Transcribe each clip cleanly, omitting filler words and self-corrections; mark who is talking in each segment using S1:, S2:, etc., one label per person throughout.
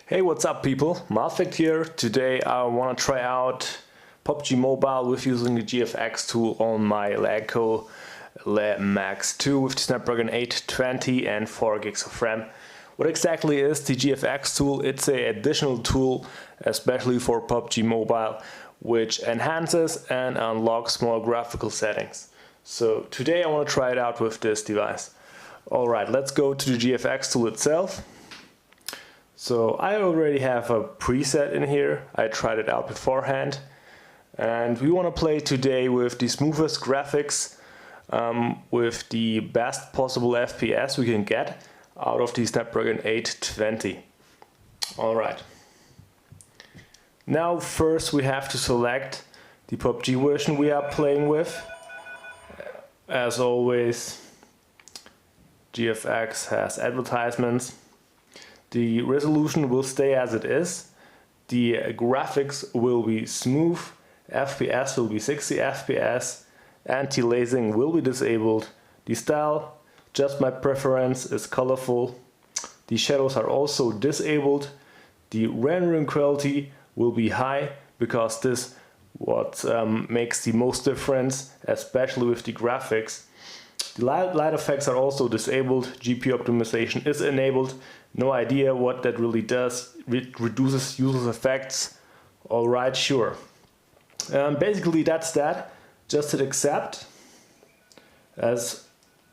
S1: Hey, what's up people? mildfact here. Today I want to try out PUBG Mobile with using the GFX tool on my LeEco Max 2 with the Snapdragon 820 and 4 gigs of RAM. What exactly is the GFX tool? It's an additional tool, especially for PUBG Mobile, which enhances and unlocks more graphical settings. So today I want to try it out with this device. Alright, let's go to the GFX tool itself. So I already have a preset in here. I tried it out beforehand. And we want to play today with the smoothest graphics, with the best possible FPS we can get out of the Snapdragon 820. Alright. Now first we have to select the PUBG version we are playing with. As always, GFX has advertisements. The resolution will stay as it is. The graphics will be smooth. FPS will be 60 FPS. Anti-aliasing will be disabled. The style, just my preference, is colorful. The shadows are also disabled. The rendering quality will be high because this what makes the most difference, especially with the graphics. The light effects are also disabled. GPU optimization is enabled. No idea what that really does. It reduces user effects. Alright, sure. Basically that's that. Just hit accept. As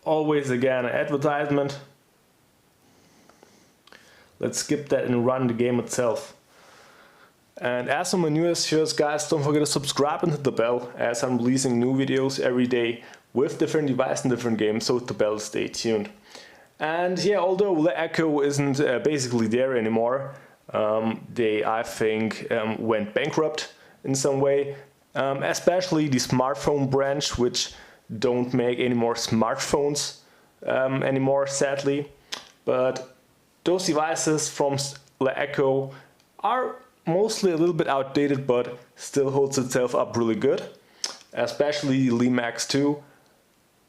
S1: always, again, an advertisement. Let's skip that and run the game itself. And as for my newest videos, guys, don't forget to subscribe and hit the bell, as I'm releasing new videos every day with different devices and different games, so hit the bell, stay tuned. And yeah, although LeEco isn't basically there anymore, they, I think, went bankrupt in some way, especially the smartphone branch, which don't make any more smartphones anymore, sadly. But those devices from LeEco are mostly a little bit outdated, but still holds itself up really good, especially the Max 2.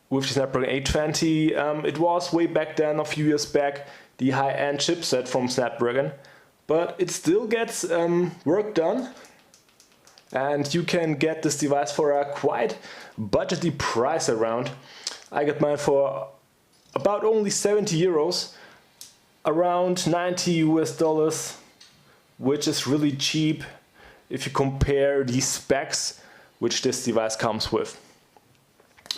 S1: With the Snapdragon 820, it was way back then, a few years back, the high-end chipset from Snapdragon, but it still gets work done, and you can get this device for a quite budgety price around. I got mine for about only 70 euros, around 90 US dollars, which is really cheap if you compare the specs which this device comes with.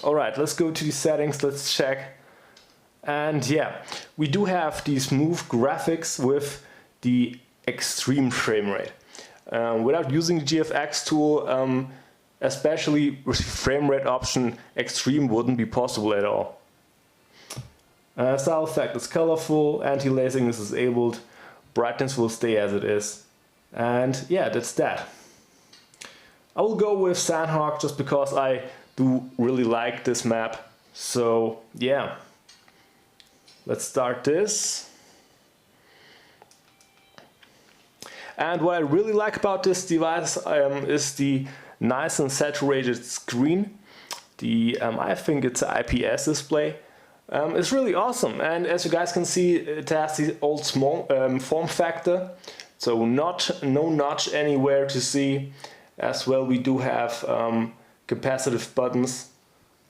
S1: Alright, let's go to the settings, let's check. And yeah, we do have the smooth graphics with the extreme frame rate. Without using the GFX tool, especially with the frame rate option, extreme wouldn't be possible at all. Style effect is colorful, anti-aliasing is disabled, brightness will stay as it is. And yeah, that's that. I will go with Sandhawk just because I do really like this map. So yeah, let's start this. And what I really like about this device is the nice and saturated screen. I think it's an IPS display. It's really awesome, and as you guys can see, it has the old small form factor, so no notch anywhere to see. As well, we do have capacitive buttons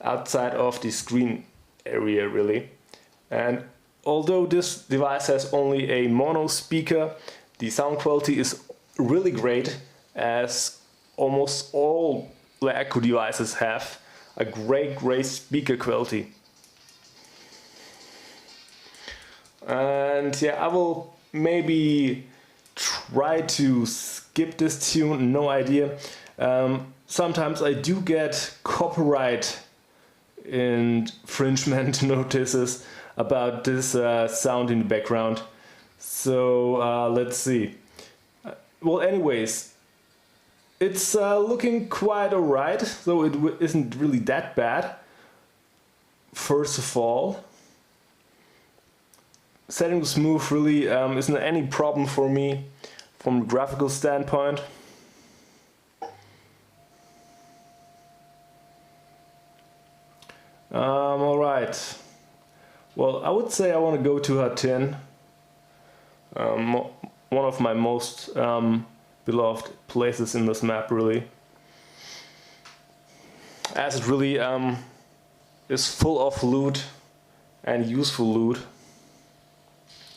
S1: outside of the screen area, really. And although this device has only a mono speaker, the sound quality is really great, as almost all LeEco devices have a great speaker quality. And yeah, I will maybe try to skip this tune, no idea. Sometimes I do get copyright infringement notices about this sound in the background. So let's see. Well, anyways, it's looking quite alright, so it isn't really that bad. First of all, setting smooth really isn't any problem for me from a graphical standpoint. Alright. Well, I would say I want to go to her 10. one of my most beloved places in this map, really, as it really is full of loot and useful loot.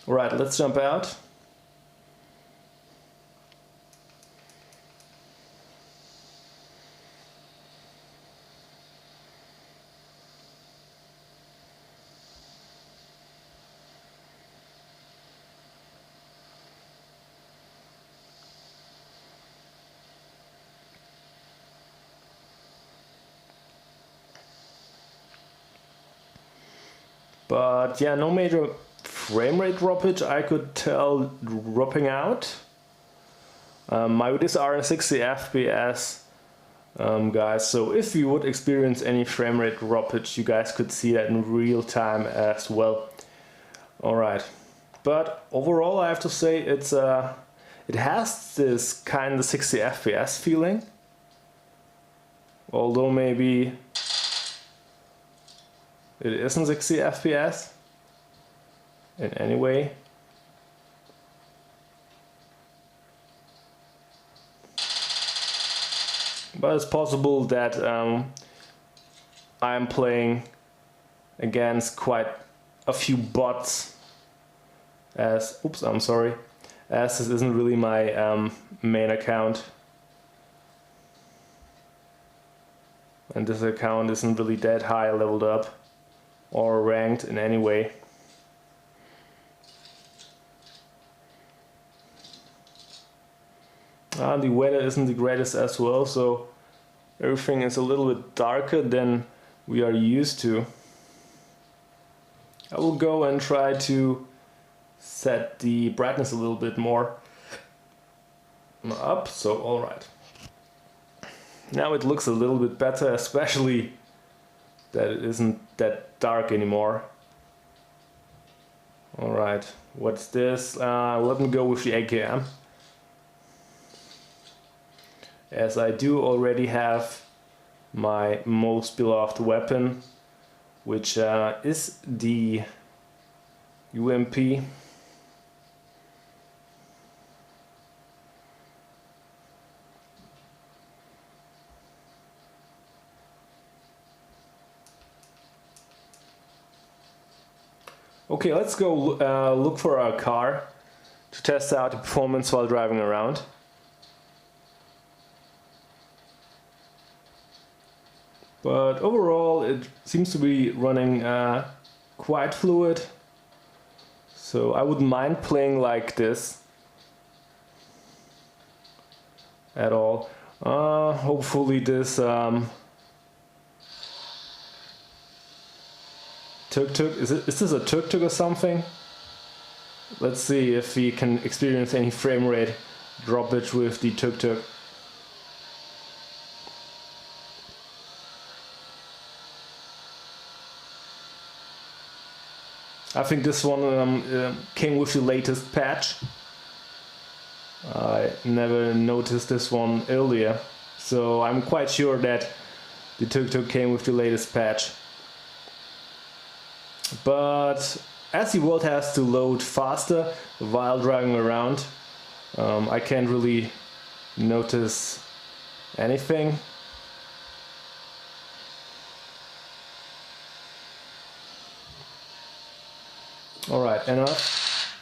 S1: Alright, let's jump out. But yeah, no major frame rate droppage I could tell dropping out. My videos are in 60 FPS, guys, so if you would experience any frame rate droppage, you guys could see that in real time as well. Alright, but overall I have to say it has this kind of 60 FPS feeling, although maybe it isn't 60 FPS in any way. But it's possible that I'm playing against quite a few bots, as this isn't really my main account. And this account isn't really that high leveled up or ranked in any way. The weather isn't the greatest as well, so everything is a little bit darker than we are used to. I will go and try to set the brightness a little bit more up, so alright. Now it looks a little bit better, especially that it isn't that dark anymore. Alright, what's this? Let me go with the AKM, as I do already have my most beloved weapon, which is the UMP. Okay, let's go look for our car to test out the performance while driving around. But overall it seems to be running quite fluid, so I wouldn't mind playing like this at all. Hopefully this tuk-tuk, is this a tuk-tuk or something? Let's see if we can experience any frame rate droppage with the tuk-tuk. I think this one came with the latest patch. I never noticed this one earlier, so I'm quite sure that the tuk-tuk came with the latest patch. But as the world has to load faster while driving around, I can't really notice anything. Alright, enough.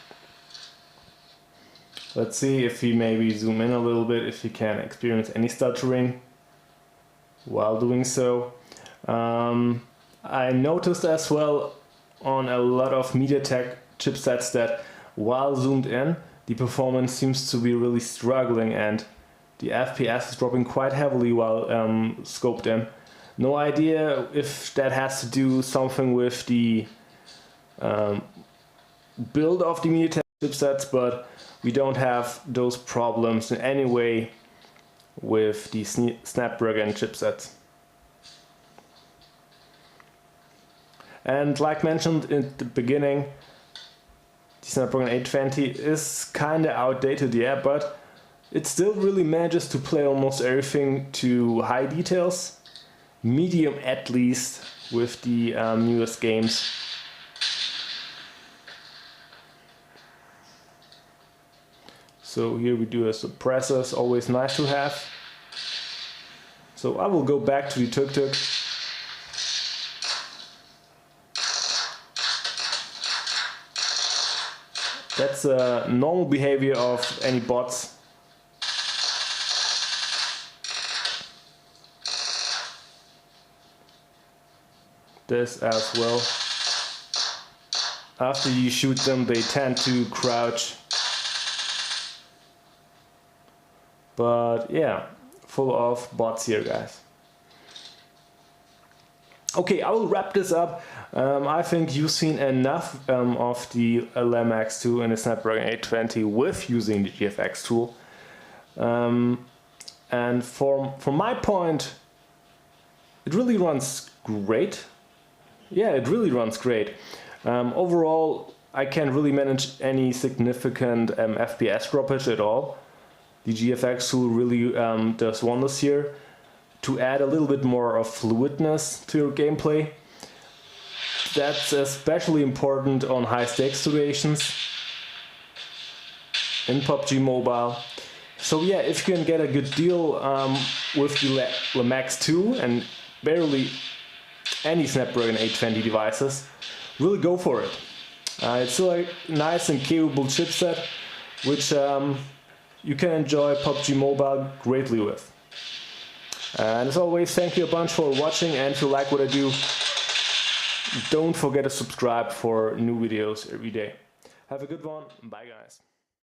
S1: Let's see if we maybe zoom in a little bit, if we can experience any stuttering while doing so. I noticed as well on a lot of MediaTek chipsets that while zoomed in, the performance seems to be really struggling and the FPS is dropping quite heavily while scoped in. No idea if that has to do something with the build of the MediaTek chipsets, but we don't have those problems in any way with the Snapdragon chipsets. And like mentioned in the beginning, the Snapdragon 820 is kinda outdated, yeah, but it still really manages to play almost everything to high details, medium at least, with the newest games. So here we do a suppressor, it's always nice to have. So I will go back to the tuk-tuk. That's a normal behavior of any bots. This as well. After you shoot them, they tend to crouch. But yeah, full of bots here, guys. Okay, I will wrap this up. I think you've seen enough of the LMX2 and the Snapdragon 820 with using the GFX tool. And from my point, it really runs great. Yeah, it really runs great. Overall, I can't really manage any significant FPS droppage at all. The GFX tool really does wonders here to add a little bit more of fluidness to your gameplay. That's especially important on high stakes situations in PUBG Mobile. So yeah, if you can get a good deal with the LMX 2 and barely any Snapdragon 820 devices, really go for it. It's still a nice and capable chipset which you can enjoy PUBG Mobile greatly with. And as always, thank you a bunch for watching, and if you like what I do, don't forget to subscribe for new videos every day. Have a good one. Bye guys.